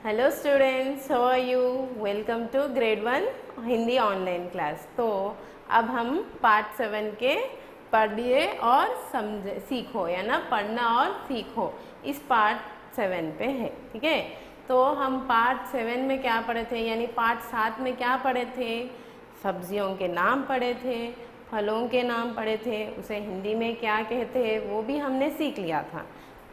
Hello students, how are you? Welcome to grade 1 Hindi online class. तो अब हम part 7 के पढ़िए और समझे सीखो या ना पढ़ना और सीखो इस पार्ट 7 पे है। ठीक है, तो हम पार्ट 7 में क्या पढ़े थे, यानी पार्ट 7 में क्या पढ़े थे? सब्जियों के नाम पढ़े थे, फलों के नाम पढ़े थे, उसे हिंदी में क्या कहते हैं वो भी हमने सीख लिया था।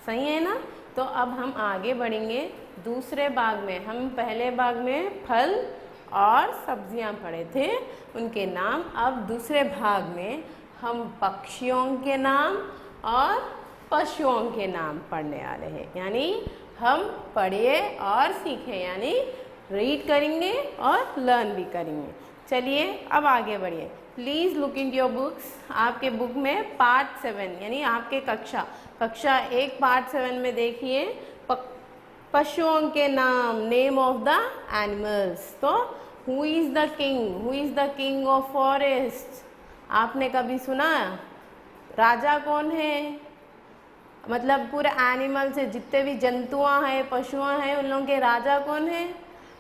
सही है ना? तो अब हम आगे बढ़ेंगे दूसरे भाग में। हम पहले भाग में फल और सब्जियां पढ़े थे, उनके नाम। अब दूसरे भाग में हम पक्षियों के नाम और पशुओं के नाम पढ़ने वाले हैं। यानी हम पढ़िए और सीखें, यानी रीड करेंगे और लर्न भी करेंगे। चलिए अब आगे बढ़िए। Please look in your books. आपके बुक में पार्ट 7 यानी आपके कक्षा 1 पार्ट 7 में देखिए पशुओं के नाम, नेम ऑफ द एनिमल्स। तो who is the king of forest? आपने कभी सुना? राजा कौन है? मतलब पूरे एनिमल से जितने भी जंतुआं हैं, पशुआं हैं, उन लोगों के राजा कौन है?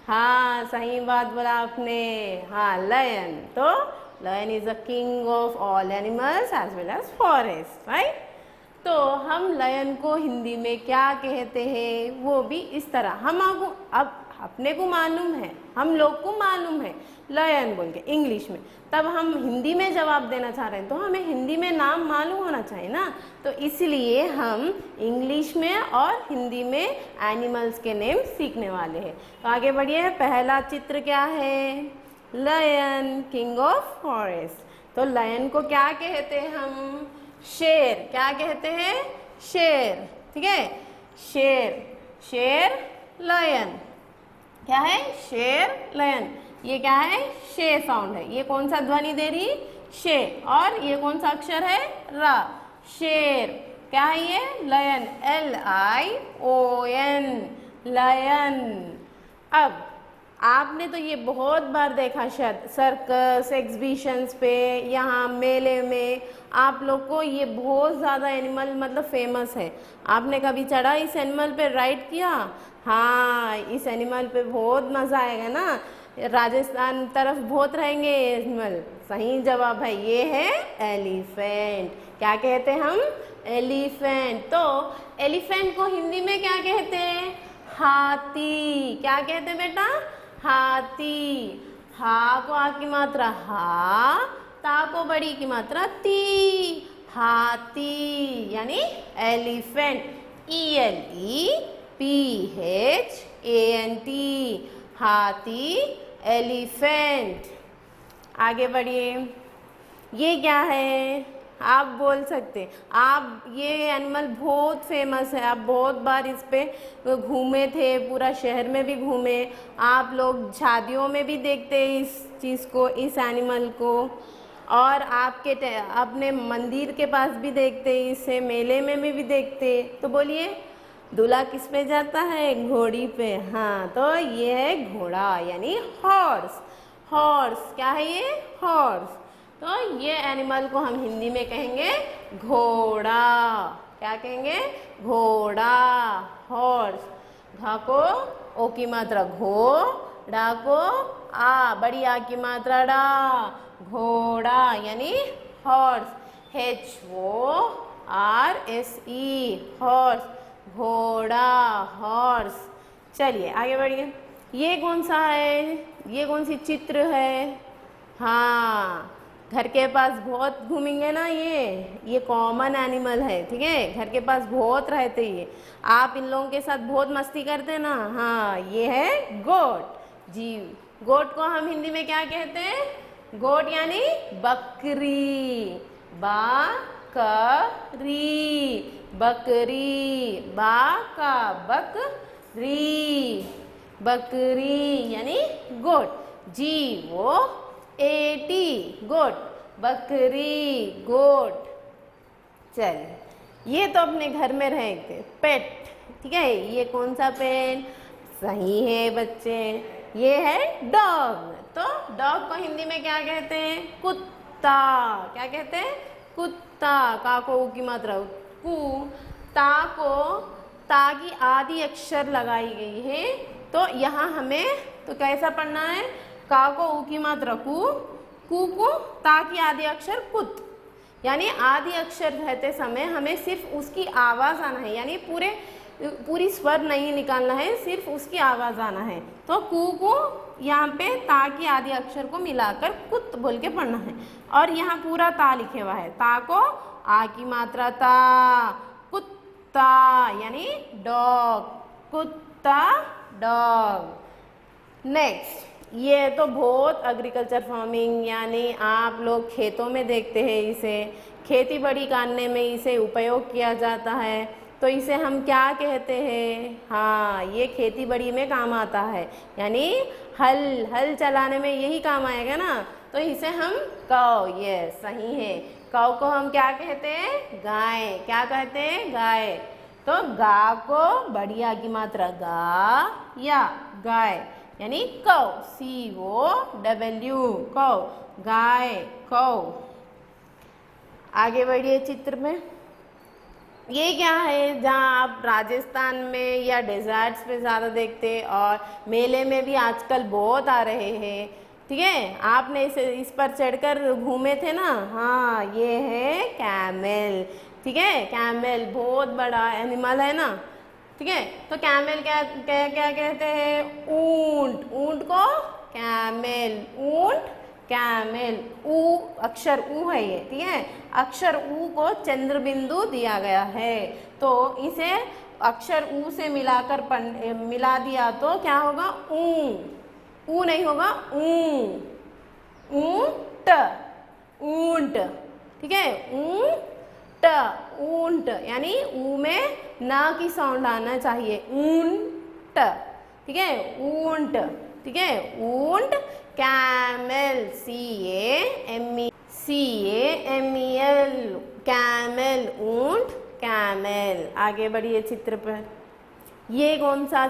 हाँ, सही बात बोला आपने। हाँ, लायन। तो lion is the king of all animals as well as forest, right? तो हम लायन को हिंदी में क्या कहते हैं वो भी इस तरह हम अब अपने को मालूम है, हम लोग को मालूम है लायन बोल के इंग्लिश में। तब हम हिंदी में जवाब देना चाह रहे हैं तो हमें हिंदी में नाम मालूम होना चाहिए ना। तो इसलिए हम इंग्लिश में और हिंदी में एनिमल्स के नेम सीखने वाले हैं। तो आगे बढ़िए। पहला चित्र क्या है? Lion, king of forest. तो लायन को क्या कहते हैं हम? शेर। क्या कहते हैं? शेर। ठीक है, शेर लायन। क्या है? शेर लायन। ये क्या है? शे साउंड है। ये कौन सा ध्वनि दे रही? शे। और ये कौन सा अक्षर है? रा। शेर। क्या है ये? Lion, LION, lion. अब आपने तो ये बहुत बार देखा शायद सर्कस, एग्जीबिशंस पे, यहाँ मेले में आप लोग को ये बहुत ज़्यादा एनिमल मतलब फेमस है। आपने कभी चढ़ा इस एनिमल पे, राइड किया? हाँ, इस एनिमल पे बहुत मज़ा आएगा ना। राजस्थान तरफ बहुत रहेंगे ये एनिमल। सही जवाब है, ये है एलिफेंट। क्या कहते हैं हम? एलिफेंट। तो एलिफेंट को हिंदी में क्या कहते हैं? हाथी। क्या कहते हैं बेटा? हाथी। हा को आ की मात्रा हा, ता को बड़ी की मात्रा ती, हाथी यानी एलिफेंट। ELEPHANT, हाथी, एलिफेंट। आगे बढ़िए। ये क्या है? आप बोल सकते, आप ये एनिमल बहुत फेमस है, आप बहुत बार इस पे घूमे थे, पूरा शहर में भी घूमे। आप लोग शादियों में भी देखते हैं इस चीज़ को, इस एनिमल को, और आपके अपने मंदिर के पास भी देखते हैं इसे, मेले में भी देखते। तो बोलिए, दूल्हा किस पे जाता है? घोड़ी पे। हाँ, तो ये है घोड़ा यानी हॉर्स। हॉर्स क्या है ये? हॉर्स। तो ये एनिमल को हम हिंदी में कहेंगे घोड़ा। क्या कहेंगे? घोड़ा, हॉर्स। घा को ओ की मात्रा घो, डा को आ, बड़ी आ की मात्रा डा, घोड़ा यानी हॉर्स। HORSE, हॉर्स, घोड़ा, हॉर्स। चलिए आगे बढ़िए। ये कौन सा है? ये कौन सी चित्र है? हाँ, घर के पास बहुत घूमेंगे ना, ये कॉमन एनिमल है। ठीक है, घर के पास बहुत रहते ये, आप इन लोगों के साथ बहुत मस्ती करते ना। हाँ, ये है गोट। जी, गोट को हम हिंदी में क्या कहते हैं? गोट यानी बकरी। बकरी, बकरी, बा का बकरी, बकरी यानी गोट। GOAT, गोट, बकरी, गोट। चल, ये तो अपने घर में रहते पेट। ठीक है, ये कौन सा पेट? सही है बच्चे, ये है डॉग। तो डॉग को हिंदी में क्या कहते हैं? कुत्ता। क्या कहते हैं? कुत्ता। का को ऊ की मात्रा कु, ता को ता की आदि अक्षर लगाई गई है, तो यहाँ हमें तो कैसा पढ़ना है, का को ऊ की मात्रा कु, कु को ता की आदि अक्षर कुत, यानी आदि अक्षर रहते समय हमें सिर्फ उसकी आवाज़ आना है, यानी पूरी स्वर नहीं निकालना है, सिर्फ उसकी आवाज़ आना है। तो कु को यहाँ पे ता की आदि अक्षर को मिलाकर कुत बोल के पढ़ना है, और यहाँ पूरा ता लिखे हुआ है, ता को आ की मात्रा ता, कुत्ता यानी डॉग, कुत्ता डॉग। नेक्स्ट, ये तो बहुत एग्रीकल्चर फार्मिंग, यानी आप लोग खेतों में देखते हैं, इसे खेती बाड़ी करने में इसे उपयोग किया जाता है। तो इसे हम क्या कहते हैं, हाँ ये खेती बाड़ी में काम आता है, यानी हल चलाने में यही काम आएगा ना। तो इसे हम कौ, ये सही है, कौ को हम क्या कहते हैं, गाय। क्या कहते हैं, गाय। तो गा को बढ़िया की मात्रा गा या गाय, यानी कौ, COW, कौ, गाय, कौ। आगे बढ़िए चित्र में, ये क्या है, जहाँ आप राजस्थान में या डेजर्ट्स पे ज़्यादा देखते हैं, और मेले में भी आजकल बहुत आ रहे हैं, ठीक है। आपने इस पर चढ़कर घूमे थे ना, हाँ ये है कैमल, ठीक है। कैमल बहुत बड़ा एनिमल है ना, ठीक है। तो कैमल क्या क्या क्या कहते हैं, ऊंट, ऊंट को कैमल, ऊंट कैमल, ऊ अक्षर ऊ है ये, ठीक है। अक्षर ऊ को चंद्र बिंदु दिया गया है, तो इसे अक्षर ऊ से मिलाकर मिला दिया तो क्या होगा, ऊ नहीं होगा, ऊंट, ऊंट, ठीक है। ऊंट, ऊंट, यानी ऊ में ना की साउंड आना चाहिए, ऊंट, ठीक है, ऊंट, ठीक है। ऊंट, कैमल, CAMEL, कैमल, ऊंट, कैमल। आगे बढ़िए चित्र पर, ये कौन सा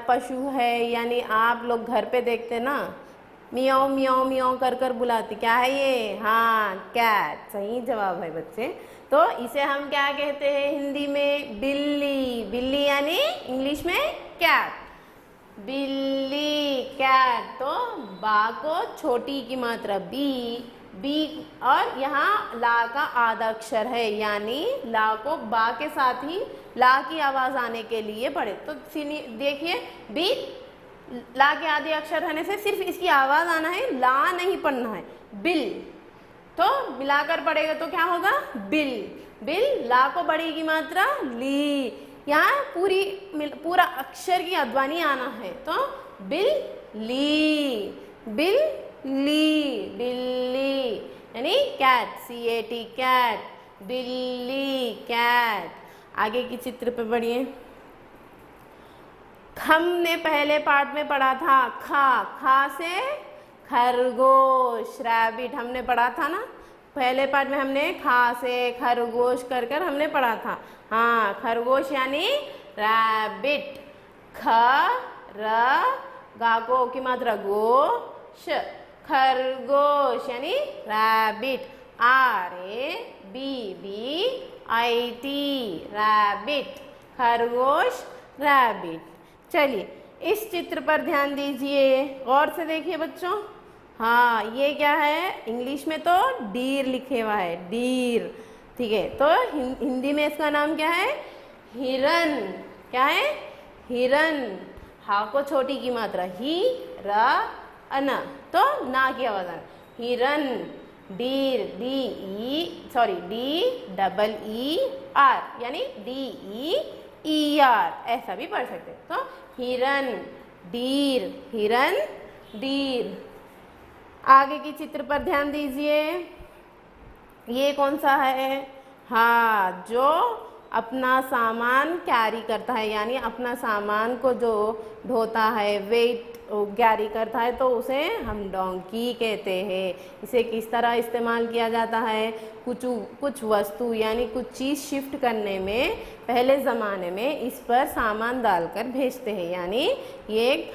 पशु है, यानी आप लोग घर पे देखते ना, मियाओ मियाओ मियाओ कर कर बुलाती, क्या है ये, हाँ कैट, सही जवाब है बच्चे। तो इसे हम क्या कहते हैं हिंदी में, बिल्ली, बिल्ली यानी इंग्लिश में कैट, बिल्ली, कैट। तो बा को छोटी की मात्रा बी, और यहाँ ला का आधा अक्षर है, यानी ला को बा के साथ ही ला की आवाज़ आने के लिए पढ़े। तो देखिए, बी ला के आधे अक्षर रहने से सिर्फ इसकी आवाज़ आना है, ला नहीं पढ़ना है, बिल। तो मिलाकर पढ़ेगा तो क्या होगा, बिल, बिल। ला को बड़ी की मात्रा ली, यहाँ पूरा अक्षर की अध्वनि आना है, तो बिल ली, बिल ली, बिल्ली, यानी कैट, CAT, कैट, बिल्ली, कैट। आगे की चित्र पे बढ़िए, हमने पहले पार्ट में पढ़ा था, खा से खरगोश, रैबिट हमने पढ़ा था ना, पहले पार्ट में हमने खा से खरगोश कर हमने पढ़ा था। हाँ, खरगोश यानी रैबिट, गा को की मात्रा गोश, खरगोश यानी रैबिट, RABBIT, रैबिट, खरगोश, रैबिट। चलिए इस चित्र पर ध्यान दीजिए, गौर से देखिए बच्चों। हाँ, ये क्या है, इंग्लिश में तो डीर लिखे हुआ है, डीर, ठीक है। तो हिंदी में इसका नाम क्या है, हिरन। क्या है, हिरन। हा को छोटी की मात्रा ही, र, अन, तो ना की आवाज आना, हिरन, डीर, DEER, यानी DEER, ऐसा भी पढ़ सकते। तो हिरन, डीर, हिरन, डीर। आगे की चित्र पर ध्यान दीजिए, ये कौन सा है, हाँ, जो अपना सामान कैरी करता है, यानी अपना सामान को जो ढोता है, वेट कैरी करता है, तो उसे हम डोंकी कहते हैं। इसे किस तरह इस्तेमाल किया जाता है, कुछ वस्तु यानी कुछ चीज़ शिफ्ट करने में पहले ज़माने में इस पर सामान डालकर भेजते हैं, यानी ये एक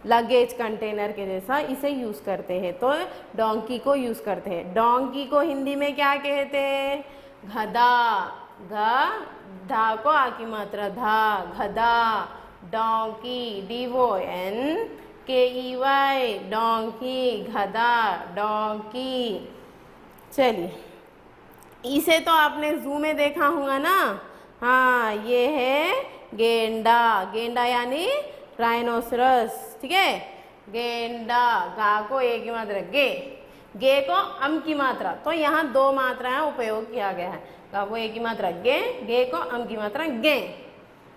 लगेज कंटेनर के जैसा इसे यूज़ करते हैं, तो डोंकी को यूज़ करते हैं। डोंकी को हिंदी में क्या कहते हैं, गधा, धा को आ की मात्रा धा, गधा, डोंकी, DONKEY, डोंकी, गधा, डोंकी। चलिए, इसे तो आपने जू में देखा होगा ना। हाँ, ये है गेंडा, गेंडा यानी राइनोसरस, ठीक है। गेंडा, गा को ए की मात्रा गे, गे को अम की मात्रा, तो यहाँ दो मात्राएं उपयोग किया गया है। गा को ए की मात्रा गे, गे को अम की मात्रा गे,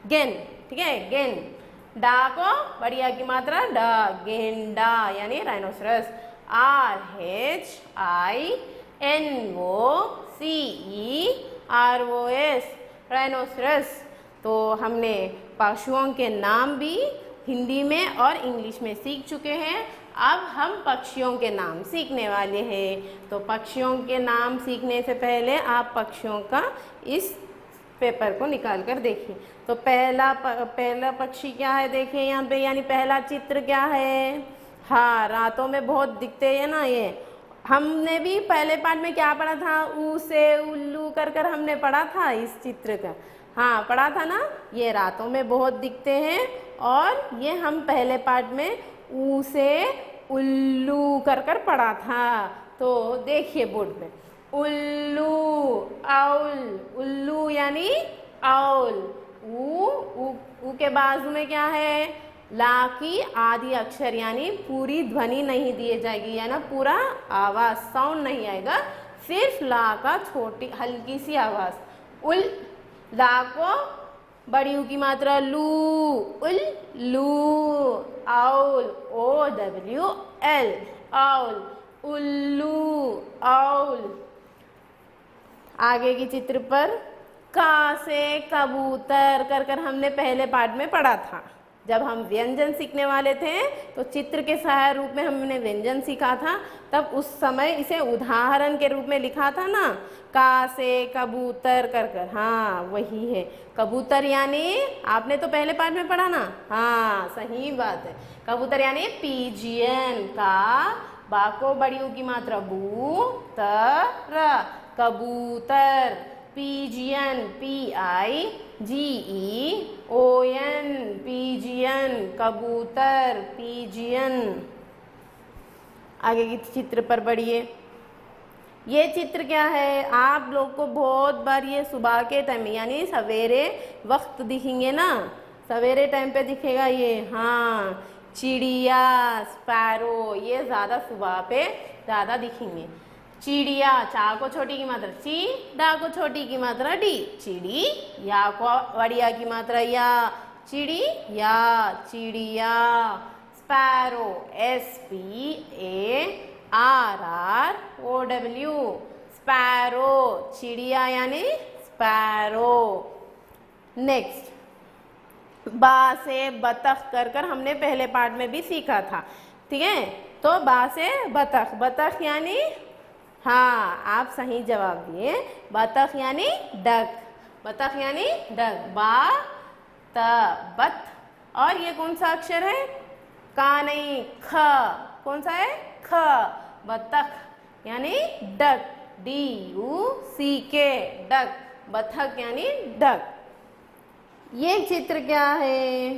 गेन, ठीक है, गेन। डा को बढ़िया की मात्रा डा, गेंडा यानी राइनोसरस। RHINOCEROS, rhinoceros. तो हमने पशुओं के नाम भी हिंदी में और इंग्लिश में सीख चुके हैं। अब हम पक्षियों के नाम सीखने वाले हैं। तो पक्षियों के नाम सीखने से पहले आप पक्षियों का इस पेपर को निकाल कर देखिए। तो पहला पक्षी क्या है, देखिए यहाँ पे, यानी पहला चित्र क्या है। हाँ, रातों में बहुत दिखते हैं ना ये। हमने भी पहले पार्ट में क्या पढ़ा था, ऊ से उल्लू कर कर हमने पढ़ा था इस चित्र का। हाँ, पढ़ा था ना। ये रातों में बहुत दिखते हैं और ये हम पहले पार्ट में ऊ से उल्लू कर कर पढ़ा था। तो देखिए बोर्ड पे, उल्लू, आउल, उल्लू यानी आउल। ऊ के बाजू में क्या है, ला की आदि अक्षर यानी पूरी ध्वनि नहीं दिए जाएगी, या ना पूरा आवाज साउंड नहीं आएगा, सिर्फ ला का छोटी हल्की सी आवाज। उल, ला को बड़ी ऊ की मात्रा लू, उल लू। आउल, OWL, आउल, उल्लू, आउल। आगे की चित्र पर का से कबूतर कर कर हमने पहले पार्ट में पढ़ा था। जब हम व्यंजन सीखने वाले थे तो चित्र के सहायक रूप में हमने व्यंजन सीखा था, तब उस समय इसे उदाहरण के रूप में लिखा था ना, का से कबूतर कर कर। हाँ, वही है कबूतर, यानी आपने तो पहले पार्ट में पढ़ा ना। हाँ, सही बात है। कबूतर यानी पीजियन। का, बा को बड़ी ऊ की मात्रा बू, तर, कबूतर। पीजियन, PIGEON, पीजियन, कबूतर, पीजियन। आगे की चित्र पर बढ़िए। ये चित्र क्या है, आप लोग को बहुत बार ये सुबह के टाइम में यानी सवेरे वक्त दिखेंगे ना, सवेरे टाइम पे दिखेगा ये। हाँ, चिड़िया, स्पैरो, ये ज़्यादा सुबह पे ज़्यादा दिखेंगे। चिड़िया, चा को छोटी की मात्रा ची, डा को छोटी की मात्रा डी, चिड़ी। या को बढ़िया की मात्रा या, चिड़ी या, चिड़िया। स्पैरो, SPARROW, स्पैरो, चिड़िया यानी स्पैरो। नेक्स्ट, बा से बतख कर कर हमने पहले पार्ट में भी सीखा था, ठीक है। तो बा से बतख, बतख यानी, हाँ, आप सही जवाब दिए, बतख यानी डक, बतख यानी डक। बा, त, बत। और ये कौन सा अक्षर है, का नहीं, ख। कौन सा है, ख। बतख यानी डक, DUCK, डक, बतख यानी डक। ये चित्र क्या है,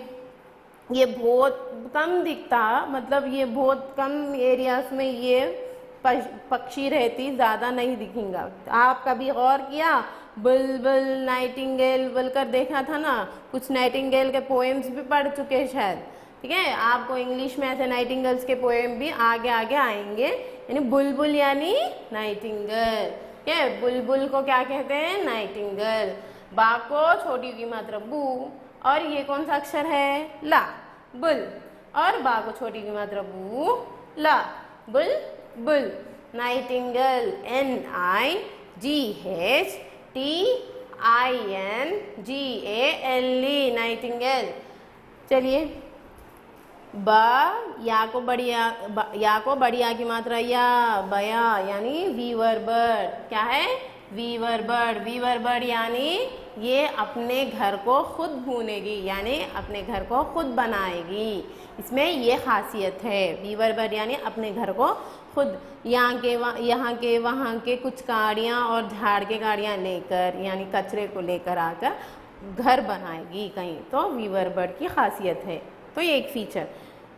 ये बहुत कम दिखता, मतलब ये बहुत कम एरियाज में ये पक्षी रहती, ज़्यादा नहीं दिखेगा। आप कभी गौर किया, बुलबुल, नाइटिंगेल बोलकर देखा था ना। कुछ नाइटिंगेल के पोएम्स भी पढ़ चुके हैं शायद, ठीक है। आपको इंग्लिश में ऐसे नाइटिंगेल्स के पोएम भी आगे आगे आएंगे। यानी बुलबुल यानी नाइटिंगेल, ठीक है। बुलबुल को क्या कहते हैं, नाइटिंगेल। बा को छोटी की मात्रा बू, और ये कौन सा अक्षर है, ला, बुल। और बा को छोटी की मात्रा बू, ला, बुल, बुल। Nightingale, NIGHTINGALE, nightingale. चलिए, बा, या को बढ़िया की मात्रा या, बया यानी वीवर बर्ड। क्या है, वीवर बर्ड। वीवर बर्ड यानी ये अपने घर को खुद भूनेगी, यानी अपने घर को खुद बनाएगी। इसमें ये खासियत है, वीवर बर्ड यानी अपने घर को खुद। यहाँ के वहाँ के कुछ गाड़ियाँ और झाड़ के गाड़ियाँ लेकर, यानी कचरे को लेकर आकर घर बनाएगी कहीं, तो वीवर बर्ड की खासियत है। तो ये एक फीचर,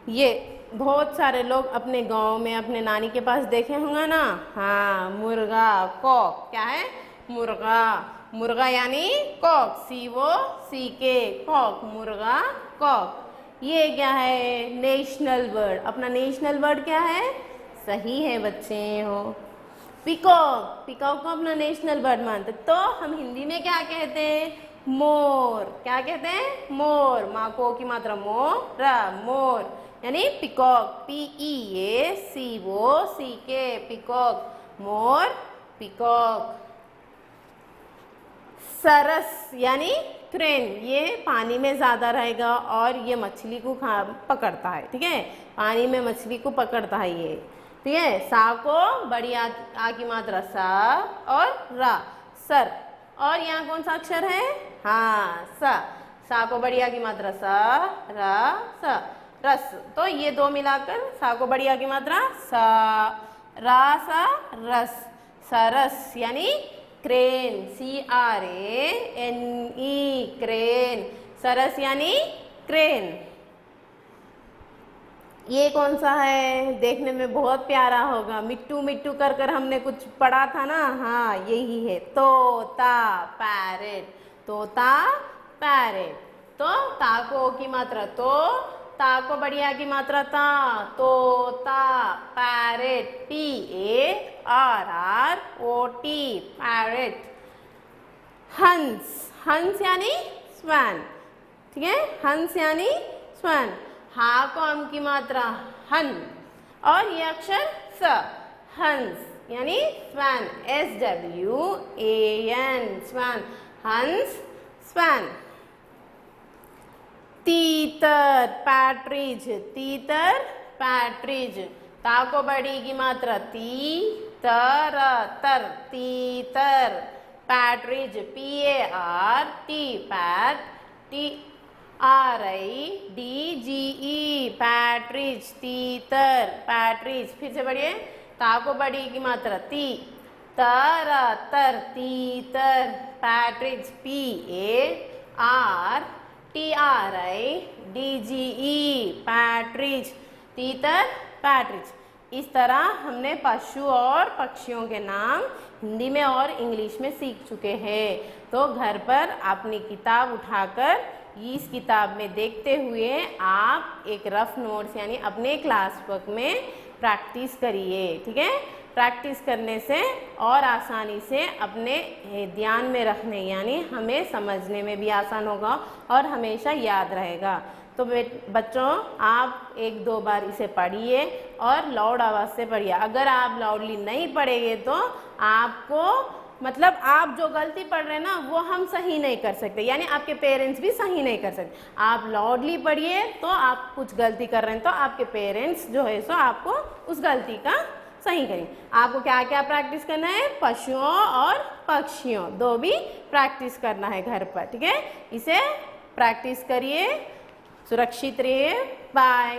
ये बहुत सारे लोग अपने गांव में अपने नानी के पास देखे होंगे ना। हाँ, मुर्गा, कॉक। क्या है? मुर्गा। मुर्गा यानी कॉक, COCK, कॉक, मुर्गा, कॉक। ये क्या है? National bird. अपना नेशनल बर्ड क्या है? सही है बच्चे हो, पिकॉक। पिकॉक को अपना नेशनल बर्ड मानते। तो हम हिंदी में क्या कहते हैं? मोर। क्या कहते हैं? मोर। माँ को की मात्रा मोर, मोर यानी पिकॉक, PEACOCK, पिकॉक, मोर, पिकॉक। सरस यानी क्रेन, ये पानी में ज़्यादा रहेगा और ये मछली को पकड़ता है। ठीक है, पानी में मछली को पकड़ता है ये। ठीक है, सा को बड़ी आ की मात्रा सा और रा, सर। और यहाँ कौन सा अक्षर है? हाँ, सा को बड़ी आ की मात्रा सा, रा, सा, रस। तो ये दो मिलाकर सा को बड़ी आ की मात्रा सा, रा, सा, रस। सरस यानी क्रेन, CRANE, क्रेन। सरस यानी क्रेन। ये कौन सा है? देखने में बहुत प्यारा होगा, मिट्टू मिट्टू कर कर हमने कुछ पढ़ा था ना। हाँ, यही है, तोता, पैरेट। तोता, पैरेट। तो ता को की मात्रा तो, ता को बढ़िया की मात्रा ता, तोता, पैरेट, PARROT, पैरेट। हंस, हंस यानी स्वैन। ठीक है, हंस यानी स्वैन। हा को हम की मात्रा हन और ये अक्षर स, हंस यानी स्वैन, SWAN, स्वैन, हंस, स्वैन। तीतर, पैट्रिज। तीतर, पैट्रिज। ता को बड़ी की मात्रा ती, तर, तर, तीतर। पैट्रिज, PART, पैट, TRIDGE, पैट्रिज, तीतर, पैट्रिज। फिर से बढ़िए, ता को बड़ी की मात्रा ती, तर, तर, तीतर। पैट्रिज, PARTRIDGE, पैट्रिज, तीतर, पैट्रिज। इस तरह हमने पशु और पक्षियों के नाम हिंदी में और इंग्लिश में सीख चुके हैं। तो घर पर अपनी किताब उठाकर इस किताब में देखते हुए आप एक रफ नोट्स यानी अपने क्लास वर्क में प्रैक्टिस करिए। ठीक है, प्रैक्टिस करने से और आसानी से अपने ध्यान में रखने यानी हमें समझने में भी आसान होगा और हमेशा याद रहेगा। तो बच्चों, आप एक दो बार इसे पढ़िए और लाउड आवाज़ से पढ़िए। अगर आप लाउडली नहीं पढ़ेंगे तो आपको मतलब आप जो गलती पढ़ रहे हैं ना वो हम सही नहीं कर सकते, यानी आपके पेरेंट्स भी सही नहीं कर सकते। आप लाउडली पढ़िए तो आप कुछ गलती कर रहे हैं तो आपके पेरेंट्स जो है सो आपको उस गलती का सही करें। आपको क्या क्या प्रैक्टिस करना है? पशुओं और पक्षियों दो भी प्रैक्टिस करना है घर पर। ठीक है, इसे प्रैक्टिस करिए। सुरक्षित रहिए। बाय।